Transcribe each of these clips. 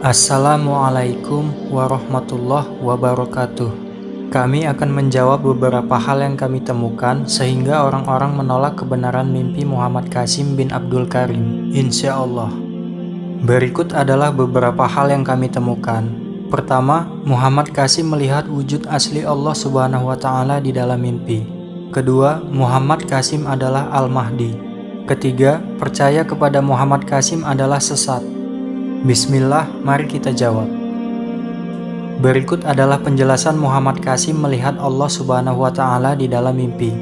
Assalamualaikum warahmatullahi wabarakatuh. Kami akan menjawab beberapa hal yang kami temukan sehingga orang-orang menolak kebenaran mimpi Muhammad Qasim bin Abdul Karim, insya Allah. Berikut adalah beberapa hal yang kami temukan. Pertama, Muhammad Qasim melihat wujud asli Allah Subhanahu wa Ta'ala di dalam mimpi. Kedua, Muhammad Qasim adalah Al-Mahdi. Ketiga, percaya kepada Muhammad Qasim adalah sesat. Bismillah, mari kita jawab. Berikut adalah penjelasan Muhammad Qasim melihat Allah Subhanahu wa Ta'ala di dalam mimpi.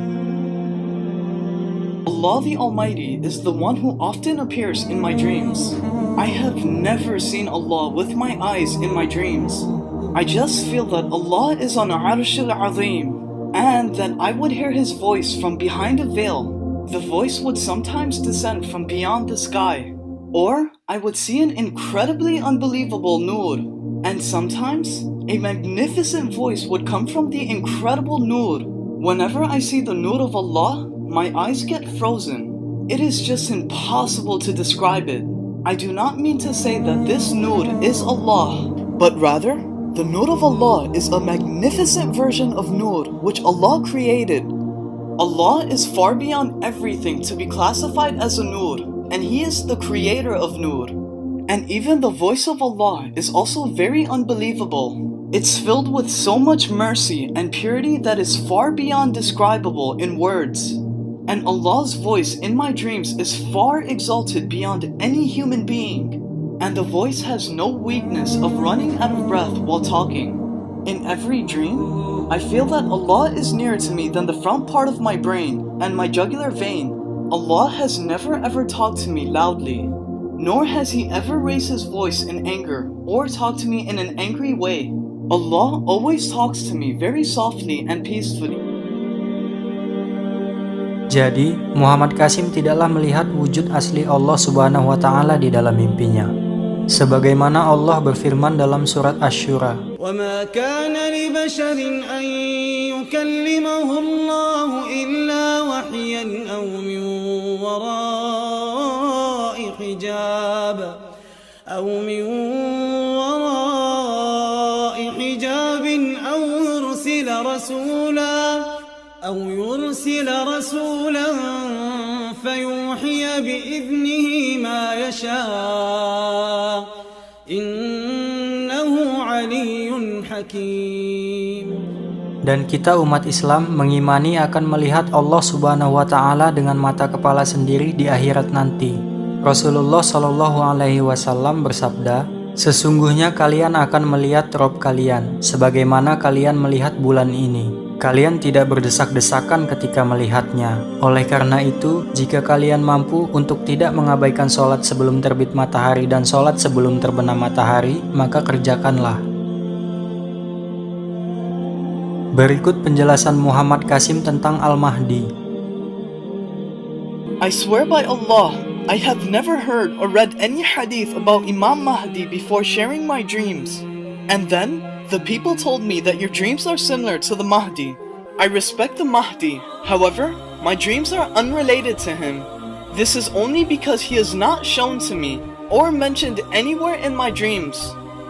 Allah the Almighty is the one who often appears in my dreams. I have never seen Allah with my eyes in my dreams. I just feel that Allah is on Arsh al-Azim and that I would hear His voice from behind a veil. The voice would sometimes descend from beyond the sky. Or I would see an incredibly unbelievable nur, and sometimes a magnificent voice would come from the incredible nur. Whenever I see the nur of Allah, my eyes get frozen. It is just impossible to describe it. I do not mean to say that this nur is Allah, but rather, the nur of Allah is a magnificent version of nur which Allah created. Allah is far beyond everything to be classified as a nur, and He is the creator of Nur. And even the voice of Allah is also very unbelievable. It's filled with so much mercy and purity that is far beyond describable in words. And Allah's voice in my dreams is far exalted beyond any human being. And the voice has no weakness of running out of breath while talking. In every dream, I feel that Allah is nearer to me than the front part of my brain and my jugular vein. Allah has never ever talked to me loudly, nor has He ever raised His voice in anger or talked to me in an angry way. Allah always talks to me very softly and peacefully. Jadi, Muhammad Qasim tidaklah melihat wujud asli Allah Subhanahu wa Ta'ala di dalam mimpinya. Sebagaimana Allah berfirman dalam surat Asy-Syura, وَمَا كَانَ لِبَشَرٍ أَن يُكَلِّمَهُ اللَّهُ إِلَّا وَحْيًا أَوْ مِنْ وَرَاءِ حِجَابٍ أَوْ يُرْسِلَ رَسُولًا فَيُوحِيَ بِإِذْنِهِ مَا يَشَاءُ إِنَّهُ عَلِيٌّ حَكِيمٌ. Dan kita umat Islam mengimani akan melihat Allah Subhanahu wa Ta'ala dengan mata kepala sendiri di akhirat nanti. Rasulullah Shallallahu Alaihi Wasallam bersabda, sesungguhnya kalian akan melihat Rob kalian, sebagaimana kalian melihat bulan ini. Kalian tidak berdesak-desakan ketika melihatnya. Oleh karena itu, jika kalian mampu untuk tidak mengabaikan sholat sebelum terbit matahari dan sholat sebelum terbenam matahari, maka kerjakanlah. Berikut penjelasan Muhammad Qasim tentang Al-Mahdi. I swear by Allah, I have never heard or read any hadith about Imam Mahdi before sharing my dreams. And then, the people told me that your dreams are similar to the Mahdi. I respect the Mahdi. However, my dreams are unrelated to him. This is only because he is not shown to me or mentioned anywhere in my dreams.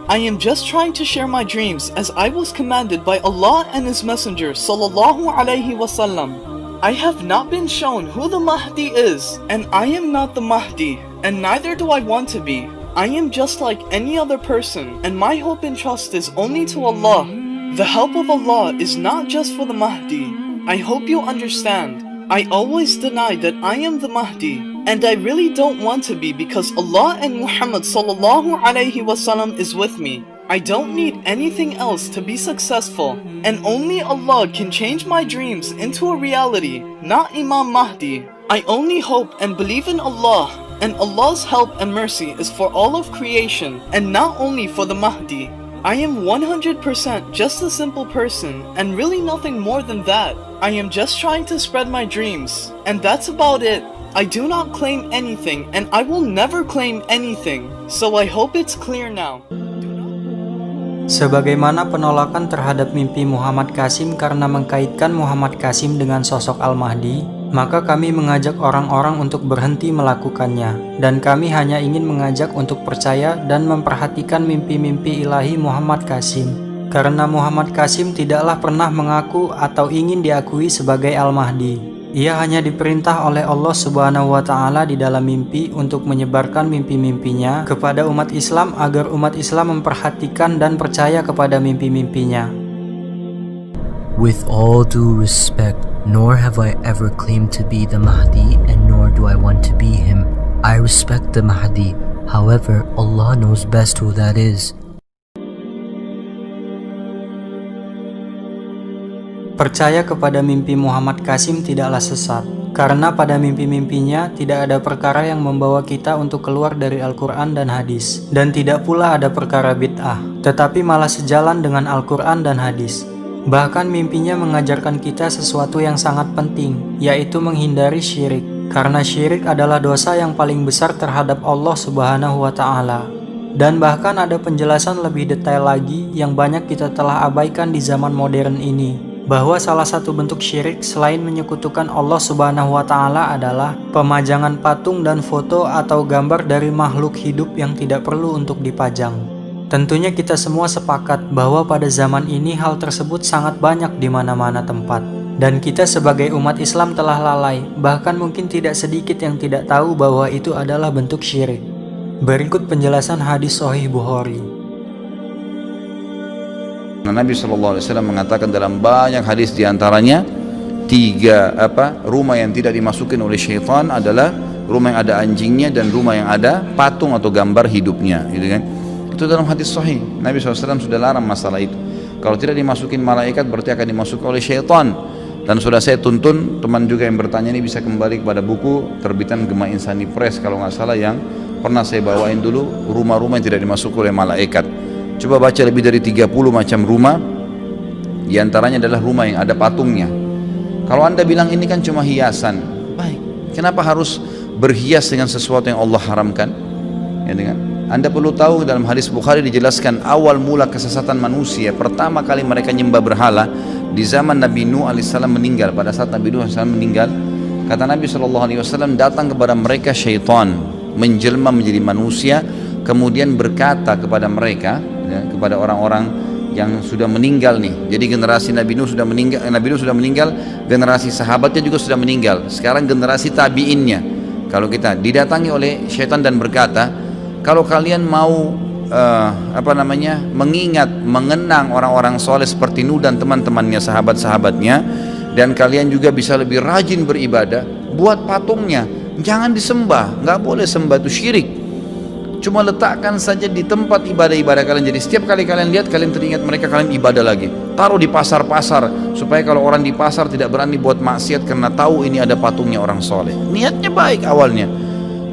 I am just trying to share my dreams as I was commanded by Allah and His Messenger Sallallahu Alaihi Wasallam. I have not been shown who the Mahdi is, and I am not the Mahdi, and neither do I want to be. I am just like any other person, and my hope and trust is only to Allah. The help of Allah is not just for the Mahdi. I hope you understand. I always deny that I am the Mahdi, and I really don't want to be because Allah and Muhammad Sallallahu Alaihi Wasallam is with me. I don't need anything else to be successful, and only Allah can change my dreams into a reality, not Imam Mahdi. I only hope and believe in Allah, and Allah's help and mercy is for all of creation, and not only for the Mahdi. I am 100% just a simple person, and really nothing more than that. I am just trying to spread my dreams, and that's about it. I do not claim anything, and I will never claim anything, so I hope it's clear now. Sebagaimana penolakan terhadap mimpi Muhammad Qasim karena mengkaitkan Muhammad Qasim dengan sosok Al-Mahdi, Maka kami mengajak orang-orang untuk berhenti melakukannya, dan kami hanya ingin mengajak untuk percaya dan memperhatikan mimpi-mimpi ilahi Muhammad Qasim. Karena Muhammad Qasim tidaklah pernah mengaku atau ingin diakui sebagai Al-Mahdi. Ia hanya diperintah oleh Allah Subhanahu wa Ta'ala di dalam mimpi untuk menyebarkan mimpi-mimpinya kepada umat Islam agar umat Islam memperhatikan dan percaya kepada mimpi-mimpinya. With all due respect, nor have I ever claimed to be the Mahdi, and nor do I want to be him. I respect the Mahdi. However, Allah knows best who that is. Percaya kepada mimpi Muhammad Qasim tidaklah sesat, karena pada mimpi-mimpinya tidak ada perkara yang membawa kita untuk keluar dari Al-Quran dan hadis, dan tidak pula ada perkara bid'ah, tetapi malah sejalan dengan Al-Quran dan hadis. Bahkan mimpinya mengajarkan kita sesuatu yang sangat penting, yaitu menghindari syirik, karena syirik adalah dosa yang paling besar terhadap Allah Subhanahu wa Ta'ala. Dan bahkan ada penjelasan lebih detail lagi yang banyak kita telah abaikan di zaman modern ini, bahwa salah satu bentuk syirik selain menyekutukan Allah Subhanahu wa Ta'ala adalah pemajangan patung dan foto atau gambar dari makhluk hidup yang tidak perlu untuk dipajang. Tentunya kita semua sepakat bahwa pada zaman ini hal tersebut sangat banyak di mana-mana tempat. Dan kita sebagai umat Islam telah lalai, bahkan mungkin tidak sedikit yang tidak tahu bahwa itu adalah bentuk syirik. Berikut penjelasan hadis Sahih Bukhari. Nabi SAW mengatakan dalam banyak hadis, diantaranya rumah yang tidak dimasukin oleh syaitan adalah rumah yang ada anjingnya dan rumah yang ada patung atau gambar hidupnya, gitu kan? Itu dalam hadis sahih. Nabi SAW sudah larang masalah itu. Kalau tidak dimasukin malaikat berarti akan dimasuki oleh syaitan. Dan sudah saya tuntun, teman juga yang bertanya ini bisa kembali kepada buku terbitan Gema Insani Press kalau nggak salah, yang pernah saya bawain dulu, rumah-rumah yang tidak dimasuki oleh malaikat. Coba baca lebih dari 30 macam rumah, diantaranya adalah rumah yang ada patungnya. Kalau anda bilang ini kan cuma hiasan, baik, kenapa harus berhias dengan sesuatu yang Allah haramkan? Ya, anda perlu tahu dalam hadis Bukhari dijelaskan awal mula kesesatan manusia, pertama kali mereka nyembah berhala di zaman Nabi Nuh AS meninggal. Pada saat Nabi Nuh AS meninggal, kata Nabi SAW, datang kepada mereka syaitan menjelma menjadi manusia, kemudian berkata kepada mereka, ya, kepada orang-orang yang sudah meninggal nih. Jadi generasi Nabi Nuh sudah meninggal, generasi sahabatnya juga sudah meninggal. Sekarang generasi tabiinnya. Kalau kita didatangi oleh syaitan dan berkata, kalau kalian mau mengenang orang-orang soleh seperti Nuh dan teman-temannya, sahabat-sahabatnya, dan kalian juga bisa lebih rajin beribadah, buat patungnya, jangan disembah, nggak boleh sembah, itu syirik. Cuma letakkan saja di tempat ibadah-ibadah kalian. Jadi setiap kali kalian lihat, kalian teringat mereka, kalian ibadah lagi. Taruh di pasar-pasar, supaya kalau orang di pasar tidak berani buat maksiat karena tahu ini ada patungnya orang soleh. Niatnya baik awalnya.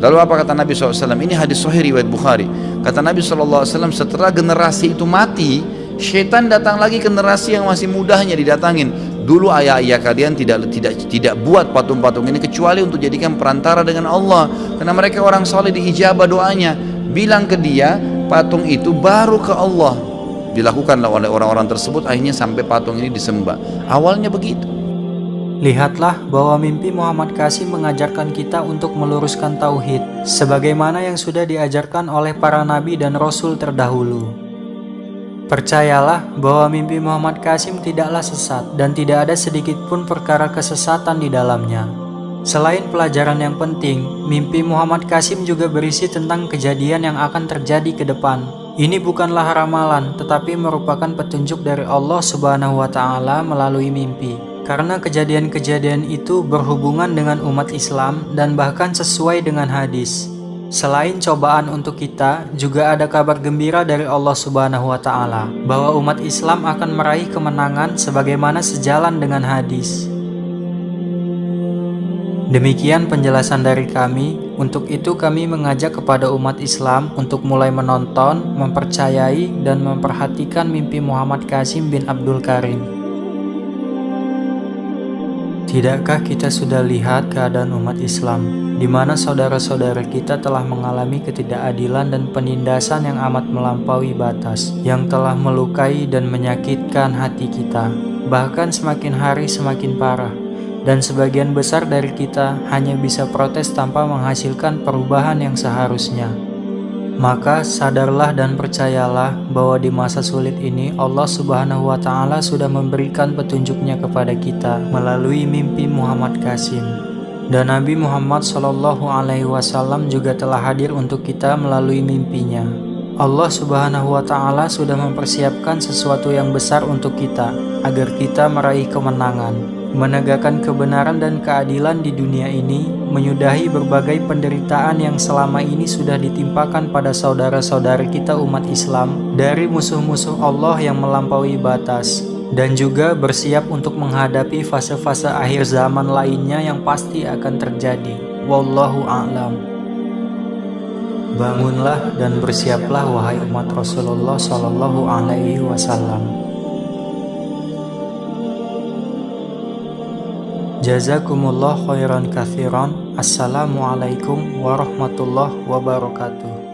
Lalu apa kata Nabi SAW? Ini hadis sahih riwayat Bukhari. Kata Nabi SAW, setelah generasi itu mati, syaitan datang lagi ke generasi yang masih mudahnya didatangin. Dulu ayah-ayah kalian tidak buat patung-patung ini kecuali untuk jadikan perantara dengan Allah, karena mereka orang soleh, diijabah doanya. Bilang ke dia, patung itu baru ke Allah. Dilakukanlah oleh orang-orang tersebut, akhirnya sampai patung ini disembah. Awalnya begitu. Lihatlah bahwa mimpi Muhammad Qasim mengajarkan kita untuk meluruskan tauhid, sebagaimana yang sudah diajarkan oleh para nabi dan rasul terdahulu. Percayalah bahwa mimpi Muhammad Qasim tidaklah sesat dan tidak ada sedikit pun perkara kesesatan di dalamnya. Selain pelajaran yang penting, mimpi Muhammad Qasim juga berisi tentang kejadian yang akan terjadi ke depan. Ini bukanlah ramalan, tetapi merupakan petunjuk dari Allah Subhanahu wa Ta'ala melalui mimpi. Karena kejadian-kejadian itu berhubungan dengan umat Islam dan bahkan sesuai dengan hadis. Selain cobaan untuk kita, juga ada kabar gembira dari Allah Subhanahu wa Ta'ala bahwa umat Islam akan meraih kemenangan sebagaimana sejalan dengan hadis. Demikian penjelasan dari kami. Untuk itu kami mengajak kepada umat Islam untuk mulai menonton, mempercayai, dan memperhatikan mimpi Muhammad Qasim bin Abdul Karim. Tidakkah kita sudah lihat keadaan umat Islam, di mana saudara-saudara kita telah mengalami ketidakadilan dan penindasan yang amat melampaui batas, yang telah melukai dan menyakitkan hati kita, bahkan semakin hari semakin parah. dan sebagian besar dari kita hanya bisa protes tanpa menghasilkan perubahan yang seharusnya. Maka sadarlah dan percayalah bahwa di masa sulit ini Allah Subhanahu wa Ta'ala sudah memberikan petunjuknya kepada kita melalui mimpi Muhammad Qasim. Dan Nabi Muhammad SAW juga telah hadir untuk kita melalui mimpinya. Allah Subhanahu wa Ta'ala sudah mempersiapkan sesuatu yang besar untuk kita agar kita meraih kemenangan, menegakkan kebenaran dan keadilan di dunia ini, menyudahi berbagai penderitaan yang selama ini sudah ditimpakan pada saudara-saudari kita umat Islam dari musuh-musuh Allah yang melampaui batas, dan juga bersiap untuk menghadapi fase-fase akhir zaman lainnya yang pasti akan terjadi. Wallahu a'lam. Bangunlah dan bersiaplah wahai umat Rasulullah Sallallahu Alaihi Wasallam. Jazakumullah khairan katsiran. Assalamualaikum warahmatullahi wabarakatuh.